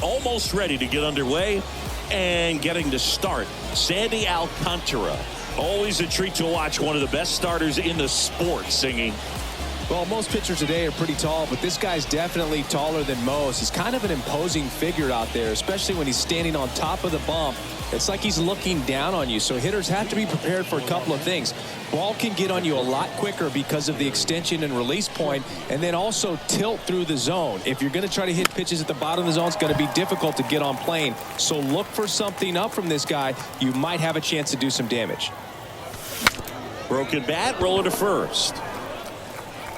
almost ready to get underway and getting to start. Sandy Alcantara. Always a treat to watch one of the best starters in the sport singing. Well, most pitchers today are pretty tall, but this guy's definitely taller than most. He's kind of an imposing figure out there, especially when he's standing on top of the bump. It's like he's looking down on you, so hitters have to be prepared for a couple of things. Ball can get on you a lot quicker because of the extension and release point, and then also tilt through the zone. If you're going to try to hit pitches at the bottom of the zone, it's going to be difficult to get on plane. So look for something up from this guy. You might have a chance to do some damage. Broken bat, roller to first.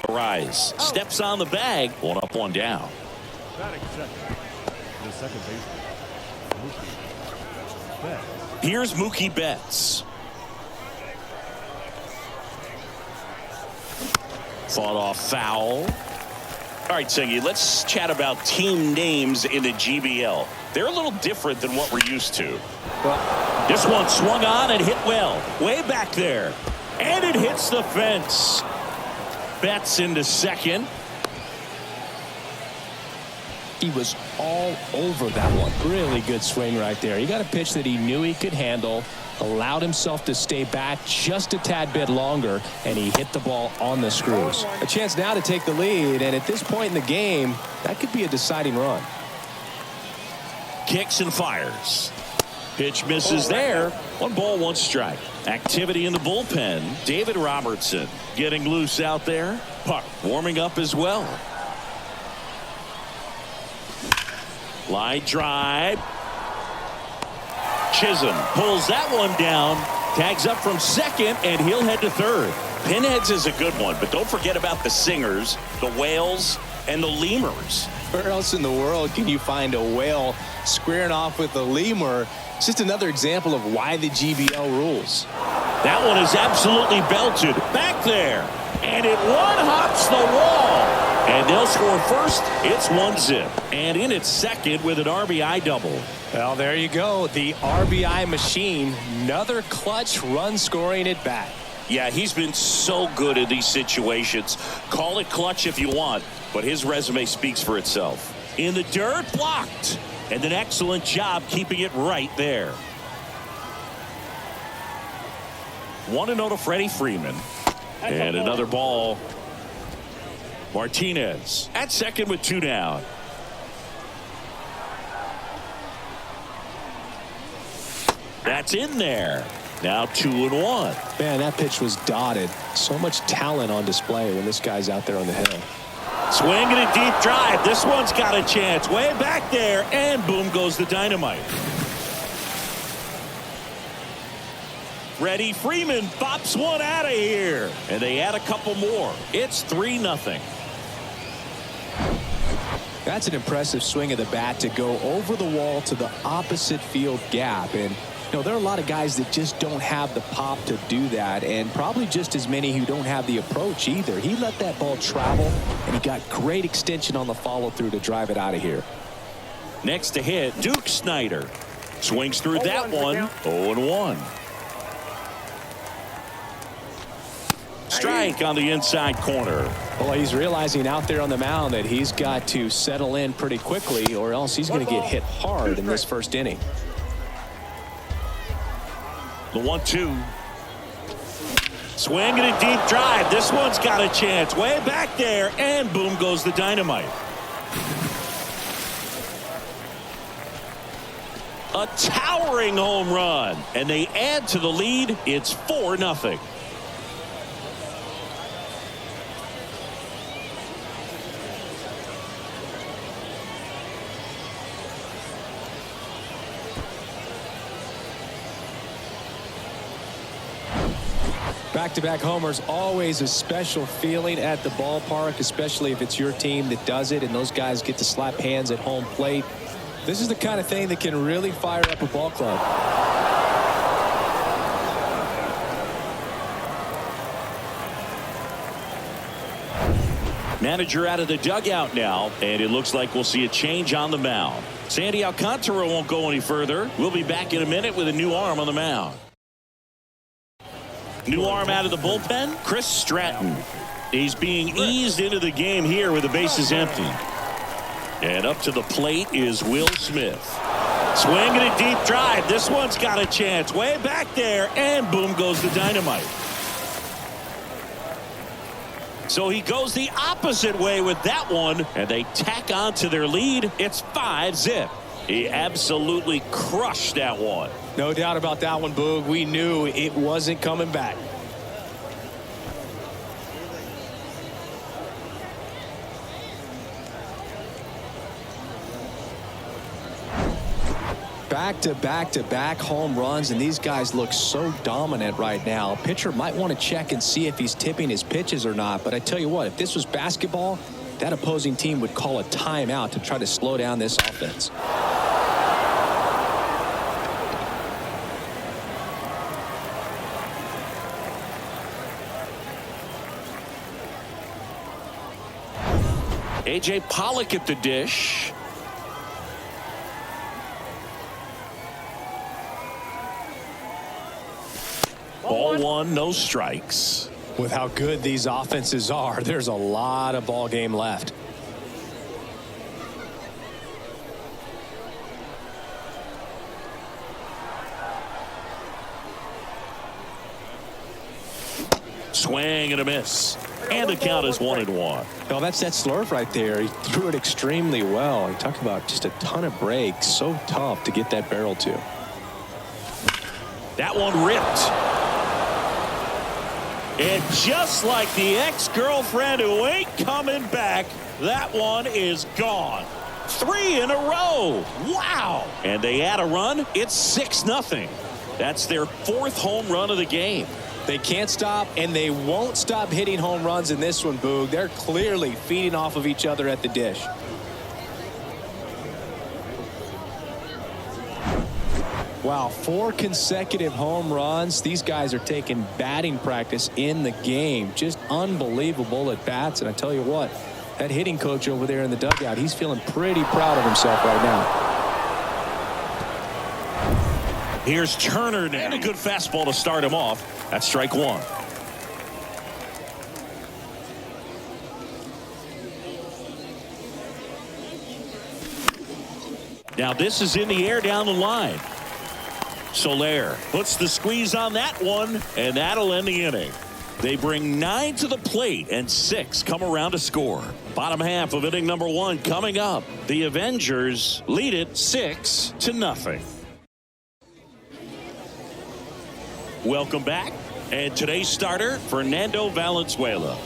Rise, steps on the bag, 1 up, 1 down. Here's Mookie Betts. Fought off foul. All right, Singy, let's chat about team names in the GBL. They're a little different than what we're used to. This one swung on and hit well. Way back there. And it hits the fence. Betts into second. He was all over that one. Really good swing right there. He got a pitch that he knew he could handle, allowed himself to stay back just a tad bit longer, and he hit the ball on the screws. A chance now to take the lead, and at this point in the game, that could be a deciding run. Kicks and fires. Pitch misses there. 1 ball, 1 strike. Activity in the bullpen. David Robertson getting loose out there. Puck warming up as well. Line drive. Chisholm pulls that one down. Tags up from second, and he'll head to third. Pinheads is a good one, but don't forget about the singers, the whales, and the lemurs. Where else in the world can you find a whale squaring off with a lemur? It's just another example of why the GBL rules. That one is absolutely belted. Back there. And it one-hops the wall. And they'll score first. It's 1-zip. And in its second with an RBI double. Well, there you go. The RBI machine. Another clutch run scoring at bat. Yeah, he's been so good in these situations. Call it clutch if you want, but his resume speaks for itself. In the dirt, blocked. And an excellent job keeping it right there. 1-0 to Freddie Freeman. And another ball. Martinez at second with 2 down. That's in there. Now 2-1. Man, that pitch was dotted. So much talent on display when this guy's out there on the hill. Swinging a deep drive. This one's got a chance. Way back there. And boom goes the dynamite. Freddie Freeman bops one out of here. And they add a couple more. It's 3-0. That's an impressive swing of the bat to go over the wall to the opposite field gap. And you know, there are a lot of guys that just don't have the pop to do that, and probably just as many who don't have the approach either. He let that ball travel, and he got great extension on the follow-through to drive it out of here. Next to hit, Duke Snyder. Swings through that one. 0-1. Strike on the inside corner. Well, he's realizing out there on the mound that he's got to settle in pretty quickly, or else he's going to get hit hard in this first inning. The 1-2. Swinging a deep drive. This one's got a chance. Way back there. And boom goes the dynamite. A towering home run. And they add to the lead. It's 4-0. Back-to-back homers, always a special feeling at the ballpark, especially if it's your team that does it and those guys get to slap hands at home plate. This is the kind of thing that can really fire up a ball club. Manager out of the dugout now, and it looks like we'll see a change on the mound. Sandy Alcantara won't go any further. We'll be back in a minute with a new arm on the mound. New arm out of the bullpen, Chris Stratton. He's being eased into the game here with the bases empty. And up to the plate is Will Smith. Swinging a deep drive. This one's got a chance. Way back there. And boom goes the dynamite. So he goes the opposite way with that one. And they tack on to their lead. It's 5-zip. He absolutely crushed that one. No doubt about that one, Boog. We knew it wasn't coming back. Back-to-back-to-back home runs, and these guys look so dominant right now. Pitcher might want to check and see if he's tipping his pitches or not, but I tell you what, if this was basketball, that opposing team would call a timeout to try to slow down this offense. A.J. Pollock at the dish. Ball one, no strikes. With how good these offenses are, there's a lot of ball game left. Swing and a miss. And the count is 1-1. Well, that's that slurve right there. He threw it extremely well. He talked about just a ton of breaks. So tough to get that barrel to. That one ripped. And just like the ex-girlfriend who ain't coming back, that one is gone. 3 in a row. Wow. And they add a run. It's 6-0. That's their 4th home run of the game. They can't stop, and they won't stop hitting home runs in this one, Boog. They're clearly feeding off of each other at the dish. Wow, 4 consecutive home runs. These guys are taking batting practice in the game. Just unbelievable at bats. And I tell you what, that hitting coach over there in the dugout, he's feeling pretty proud of himself right now. Here's Turner now. And a good fastball to start him off. That's strike one. Now this is in the air down the line. Soler puts the squeeze on that one, and that'll end the inning. They bring 9 to the plate, and 6 come around to score. Bottom half of inning number 1 coming up. The Avengers lead it 6-0. Welcome back. And today's starter, Fernando Valenzuela.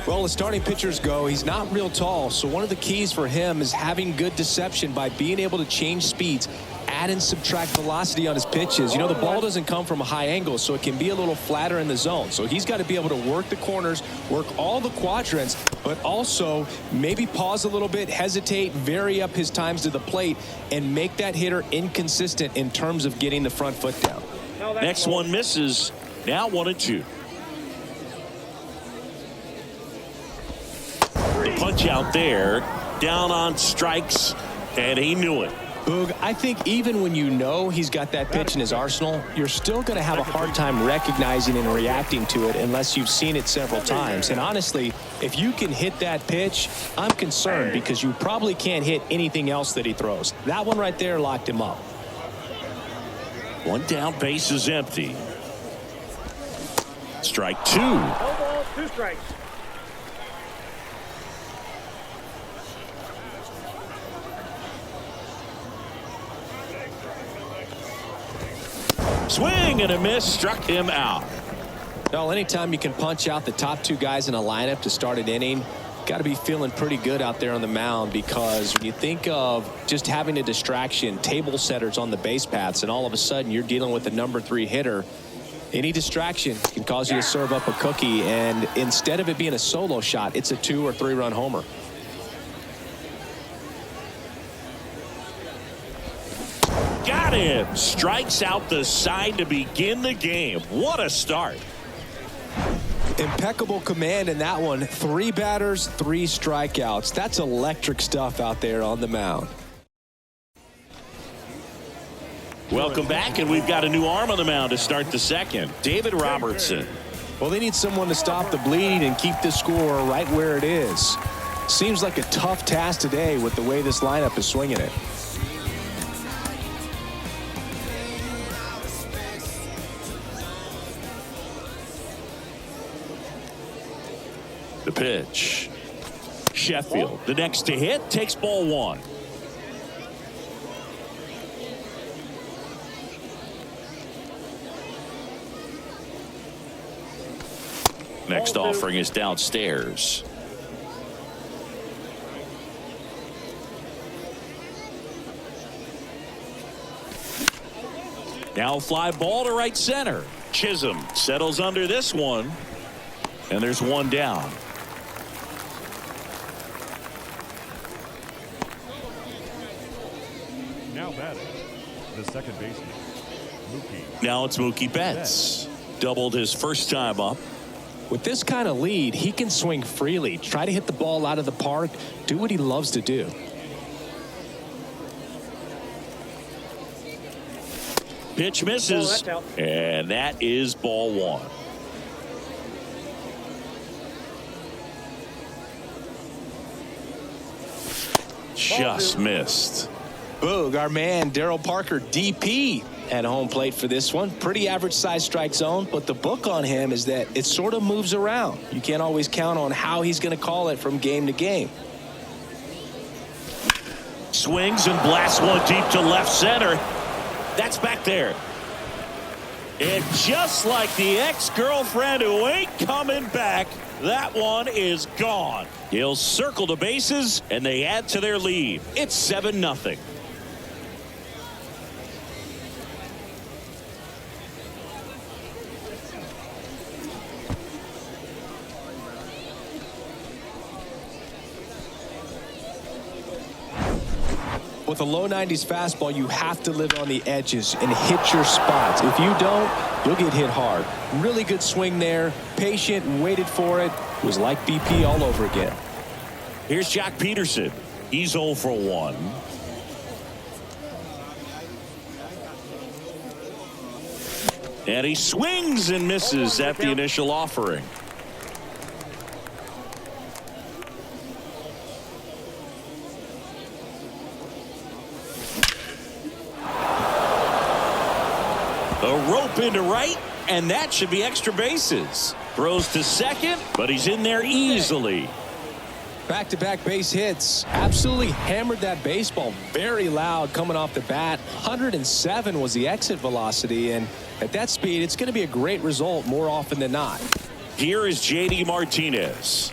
Well, as starting pitchers go, he's not real tall, so one of the keys for him is having good deception by being able to change speeds, add and subtract velocity on his pitches. You know, the ball doesn't come from a high angle, so it can be a little flatter in the zone. So he's got to be able to work the corners, work all the quadrants, but also maybe pause a little bit, hesitate, vary up his times to the plate, and make that hitter inconsistent in terms of getting the front foot down. Next one misses. Now 1-2. The punch out there, down on strikes, and he knew it. Boog, I think even when you know he's got that pitch in his arsenal, you're still going to have a hard time recognizing and reacting to it unless you've seen it several times. And honestly, if you can hit that pitch, I'm concerned because you probably can't hit anything else that he throws. That one right there locked him up. One down, base is empty. Strike 2. 2 strikes. Swing and a miss, struck him out. Well, anytime you can punch out the top 2 guys in a lineup to start an inning, got to be feeling pretty good out there on the mound, because when you think of just having a distraction, table setters on the base paths, and all of a sudden you're dealing with the number 3 hitter, any distraction can cause you to serve up a cookie, and instead of it being a solo shot, it's a 2 or 3 run homer. Got him. Strikes out the side to begin the game. What a start. Impeccable command in that one. 3 batters, 3 strikeouts. That's electric stuff out there on the mound. Welcome back, and we've got a new arm on the mound to start the second. David Robertson. Well, they need someone to stop the bleeding and keep the score right where it is. Seems like a tough task today with the way this lineup is swinging it. The pitch. Sheffield, the next to hit, takes ball one. Next offering is downstairs. Now fly ball to right center. Chisholm settles under this one. And there's one down. Now batting, the second baseman, Mookie. Now it's Mookie Betts. Doubled his first time up. With this kind of lead, he can swing freely, try to hit the ball out of the park, do what he loves to do. Pitch misses, and that is ball one. Just missed. Boog, our man Darryl Parker, DP, at home plate for this one. Pretty average size strike zone, but the book on him is that it sort of moves around. You can't always count on how he's going to call it from game to game. Swings and blasts one deep to left center. That's back there. And just like the ex-girlfriend who ain't coming back, that one is gone. He'll circle the bases, and they add to their lead. It's 7-0. With a low 90s fastball, you have to live on the edges and hit your spots. If you don't, you'll get hit hard. Really good swing there. Patient and waited for it. It was like BP all over again. Here's Jack Peterson. He's 0 for 1. And he swings and misses at the initial offering. A rope into right, and that should be extra bases. Throws to second, but he's in there easily. Back-to-back base hits. Absolutely hammered that baseball. Very loud coming off the bat. 107 was the exit velocity, and at that speed, it's going to be a great result more often than not. Here is J.D. Martinez.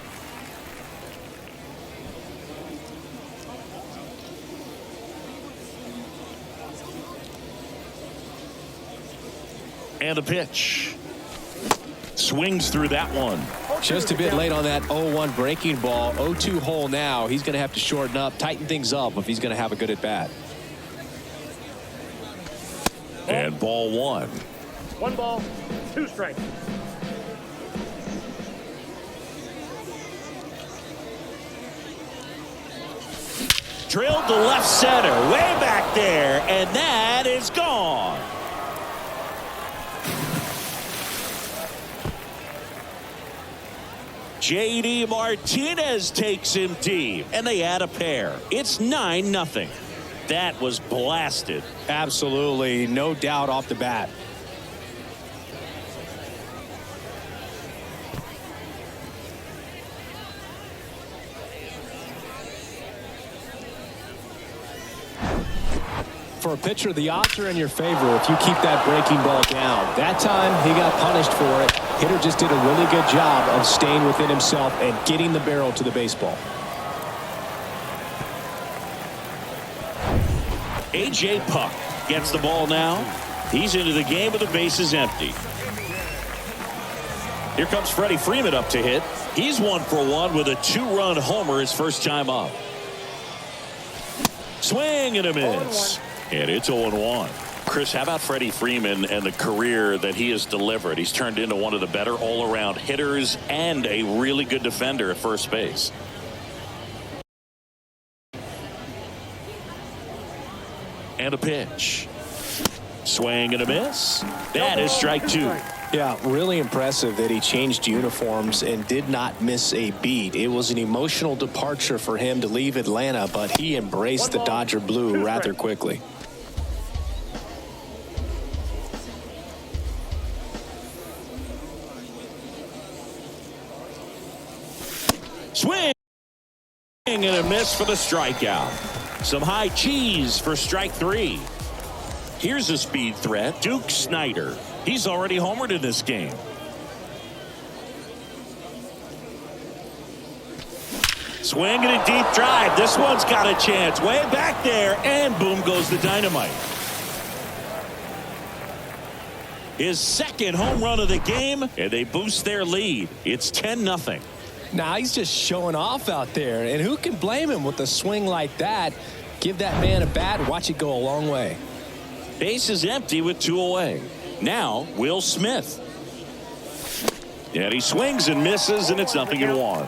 And a pitch. Swings through that one. Just a bit late on that 0-1 breaking ball. 0-2 hole now. He's going to have to shorten up, tighten things up if he's going to have a good at bat. And ball one. 1 ball, 2 strikes. Drilled to left center, way back there, and that is gone. J.D. Martinez takes him deep, and they add a pair. It's 9-0. That was blasted. Absolutely, no doubt off the bat. For a pitcher, the odds are in your favor if you keep that breaking ball down. That time, he got punished for it. Hitter just did a really good job of staying within himself and getting the barrel to the baseball. A.J. Puck gets the ball now. He's into the game with the bases empty. Here comes Freddie Freeman up to hit. He's 1 for 1 with a 2-run homer his first time up. Swing and a miss. And it's 0-1. Chris, how about Freddie Freeman and the career that he has delivered? He's turned into one of the better all-around hitters and a really good defender at first base. And a pitch. Swing and a miss. That is strike 2. Yeah, really impressive that he changed uniforms and did not miss a beat. It was an emotional departure for him to leave Atlanta, but he embraced the Dodger blue rather quickly. Swing and a miss for the strikeout. Some high cheese for strike 3. Here's a speed threat, Duke Snider. He's already homered in this game. Swing and a deep drive. This one's got a chance. Way back there, and boom goes the dynamite. His second home run of the game, and they boost their lead. It's 10-0. Now he's just showing off out there, and who can blame him with a swing like that? Give that man a bat and watch it go a long way. Base is empty with 2 away. Now Will Smith. And he swings and misses, and it's 0-1.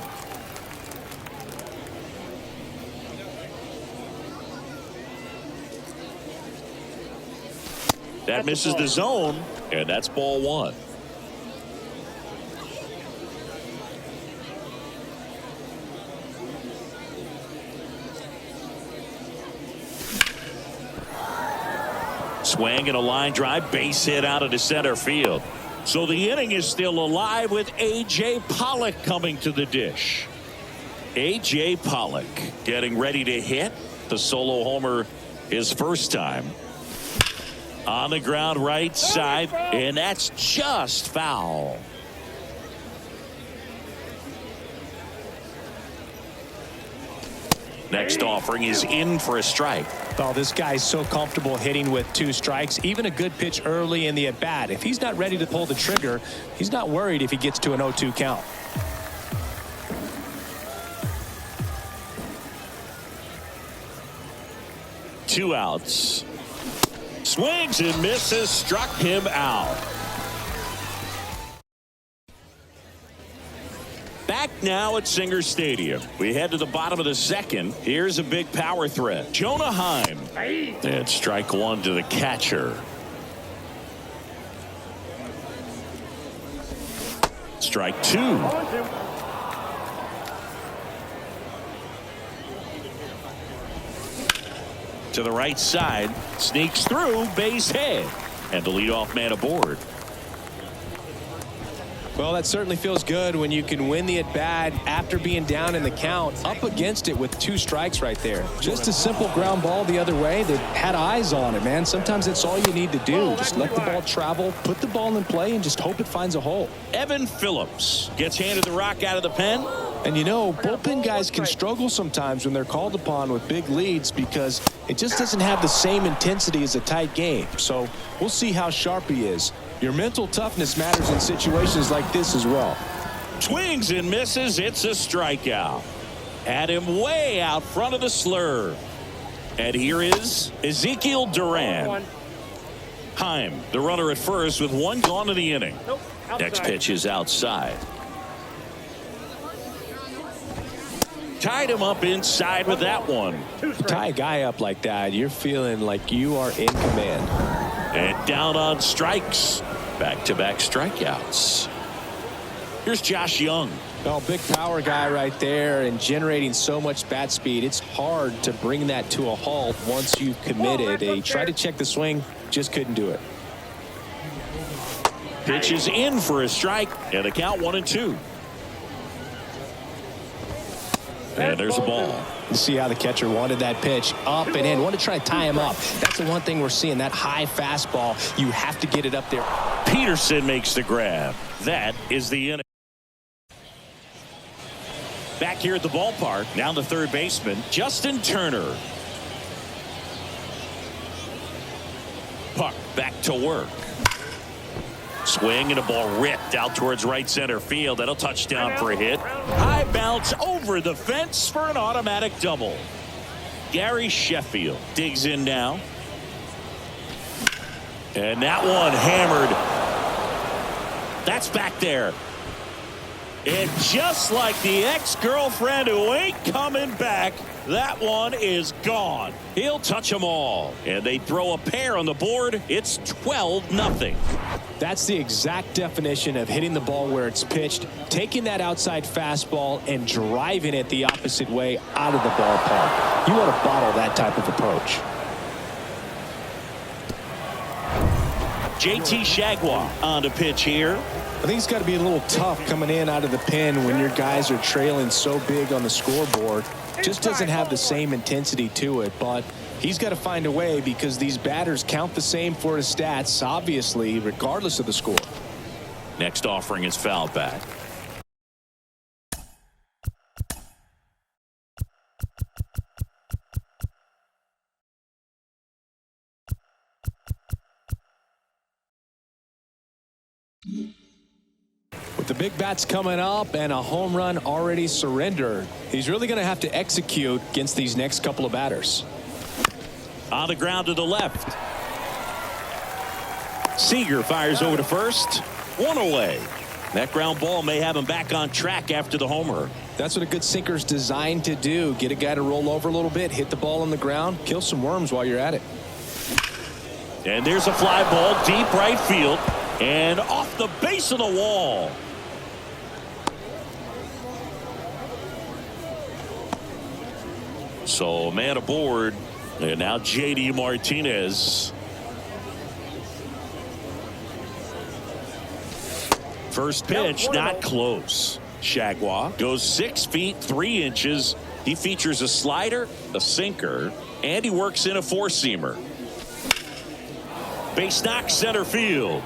That misses the zone, and that's ball 1. Swing and a line drive, base hit out into center field. So the inning is still alive with A.J. Pollock coming to the dish. A.J. Pollock getting ready to hit the solo homer his first time. On the ground right side, and that's just foul. Next offering is in for a strike. Oh, this guy's so comfortable hitting with 2 strikes. Even a good pitch early in the at-bat. If he's not ready to pull the trigger, he's not worried if he gets to an 0-2 count. Two outs. Swings and misses, struck him out. Back now at Singer Stadium. We head to the bottom of the second. Here's a big power threat. Jonah Heim. And strike 1 to the catcher. Strike 2. To the right side. Sneaks through. Base hit. And the leadoff man aboard. Well, that certainly feels good when you can win the at-bat after being down in the count, up against it with 2 strikes right there. Just a simple ground ball the other way that had eyes on it, man. Sometimes that's all you need to do. Just let the ball travel, put the ball in play, and just hope it finds a hole. Evan Phillips gets handed the rock out of the pen. And you know, bullpen guys can struggle sometimes when they're called upon with big leads because it just doesn't have the same intensity as a tight game. So we'll see how sharp he is. Your mental toughness matters in situations like this as well. Swings and misses. It's a strikeout. Had him way out front of the slur. And here is Ezekiel Duran. Heim, the runner at first with 1 gone in the inning. Next pitch is outside. Tied him up inside with that one. Tie a guy up like that, you're feeling like you are in command. And down on strikes. Back-to-back strikeouts. Here's Josh Young. Oh, big power guy right there and generating so much bat speed. It's hard to bring that to a halt once you've committed. He tried to check the swing, just couldn't do it. Pitch is in for a strike, and the count 1-2. And there's a ball. You see how the catcher wanted that pitch up and in. Wanted to try to tie him up. That's the one thing we're seeing, that high fastball. You have to get it up there. Peterson makes the grab. That is the inning. Back here at the ballpark, now the third baseman, Justin Turner. Puck back to work. Swing and a ball ripped out towards right center field. That'll touch down for a hit. High bounce over the fence for an automatic double. Gary Sheffield digs in now. And that one hammered. That's back there. And just like the ex-girlfriend who ain't coming back, that one is gone. He'll touch them all. And they throw a pair on the board. It's 12-0. That's the exact definition of hitting the ball where it's pitched, taking that outside fastball and driving it the opposite way out of the ballpark. You want to bottle that type of approach. JT Shagwa on the pitch here. I think it's got to be a little tough coming in out of the pen when your guys are trailing so big on the scoreboard. Just doesn't have the same intensity to it, but he's got to find a way because these batters count the same for his stats, obviously, regardless of the score. Next offering is fouled back. With the big bats coming up and a home run already surrendered, he's really going to have to execute against these next couple of batters. On the ground to the left. Seager fires over to first. One away. That ground ball may have him back on track after the homer. That's what a good sinker's designed to do. Get a guy to roll over a little bit, hit the ball on the ground, kill some worms while you're at it. And there's a fly ball deep right field and off the base of the wall. So man aboard, and now JD Martinez. First pitch not close. Shagwa goes 6 feet 3 inches. He features a slider, a sinker, and he works in a four-seamer. Base knock center field.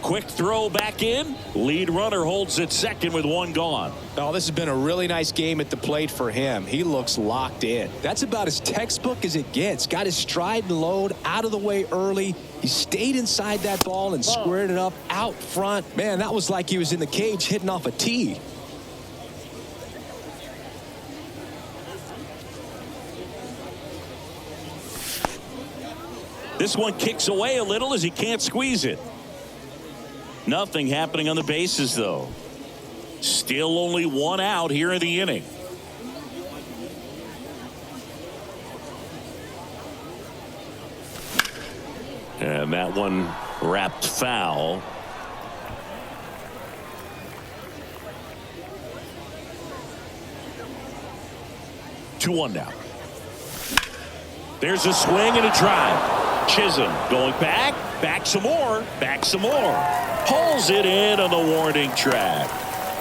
Quick throw back in. Lead runner holds at second with one gone. Oh, this has been a really nice game at the plate for him. He looks locked in. That's about as textbook as it gets. Got his stride and load out of the way early. He stayed inside that ball and squared it up out front. Man, that was like he was in the cage hitting off a tee. This one kicks away a little as he can't squeeze it. Nothing happening on the bases, though. Still only one out here in the inning. And that one wrapped foul. Two one now. There's a swing and a drive. Chisholm going back some more, pulls it in on the warning track.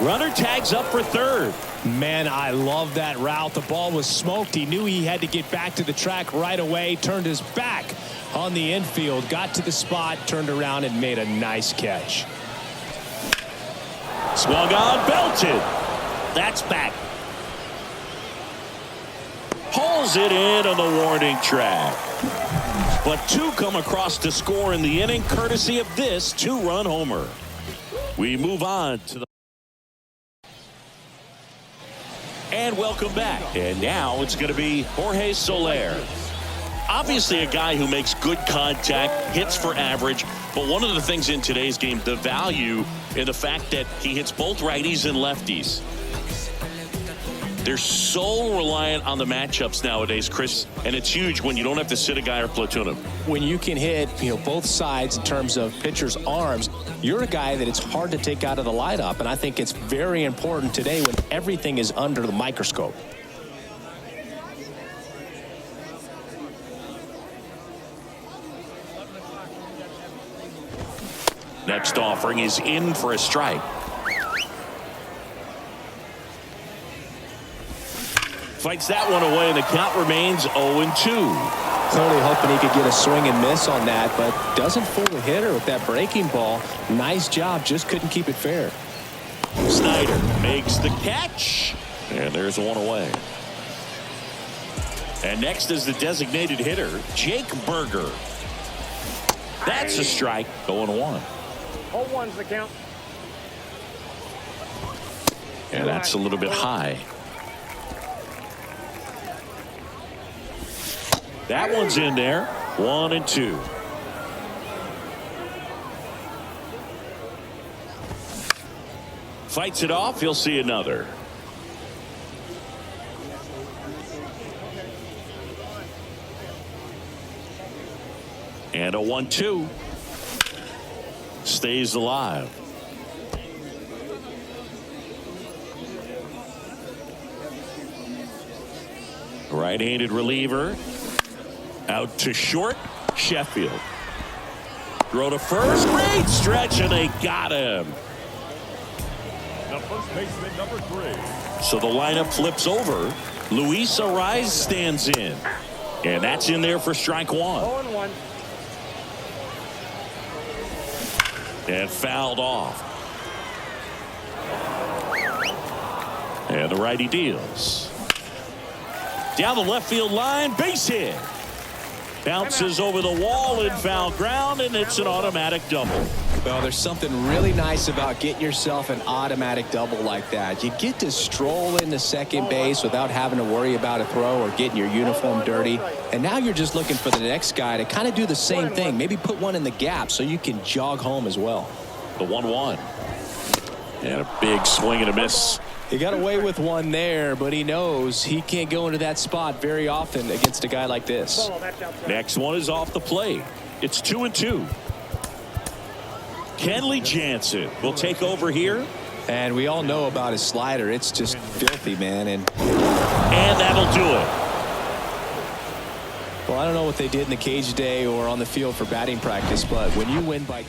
Runner tags up for third. Man, I love that route. The ball was smoked. He knew he had to get back to the track right away, turned his back on the infield, got to the spot, turned around and made a nice catch. Swung on, belted. That's back. Pulls it in on the warning track. But two come across to score in the inning, courtesy of this two-run homer. We move on to the... And welcome back. And now it's going to be Jorge Soler. Obviously a guy who makes good contact, hits for average. But one of the things in today's game, the value in the fact that he hits both righties and lefties. They're so reliant on the matchups nowadays, Chris, and it's huge when you don't have to sit a guy or platoon him. When you can hit, both sides in terms of pitchers' arms, you're a guy that it's hard to take out of the lineup, and I think it's very important today when everything is under the microscope. Next offering is in for a strike. Fights that one away, and the count remains 0-2. Clearly hoping he could get a swing and miss on that, but doesn't fool the hitter with that breaking ball. Nice job, just couldn't keep it fair. Snyder makes the catch, and there's one away. And next is the designated hitter, Jake Berger. That's a strike, 0-1. 0-1's the count. And that's a little bit high. That one's in there. 1-2. Fights it off. He'll see another. And a 1-2. Stays alive. Right-handed reliever. Out to short. Sheffield. Throw to first. Great stretch, and they got him. The first baseman, number 3. So the lineup flips over. Luis Ariz stands in. And that's in there for strike 1. 0-1. And fouled off. And the righty deals. Down the left field line, base hit. Bounces over the wall in foul ground, and it's an automatic double. Well, there's something really nice about getting yourself an automatic double like that. You get to stroll into second base without having to worry about a throw or getting your uniform dirty. And now you're just looking for the next guy to kind of do the same thing. Maybe put one in the gap so you can jog home as well. The 1-1. And a big swing and a miss. He got away with one there, but he knows he can't go into that spot very often against a guy like this. Next one is off the plate. It's 2-2. Kenley Jansen will take over here. And we all know about his slider. It's just filthy, man. And that'll do it. Well, I don't know what they did in the cage today or on the field for batting practice, but when you win by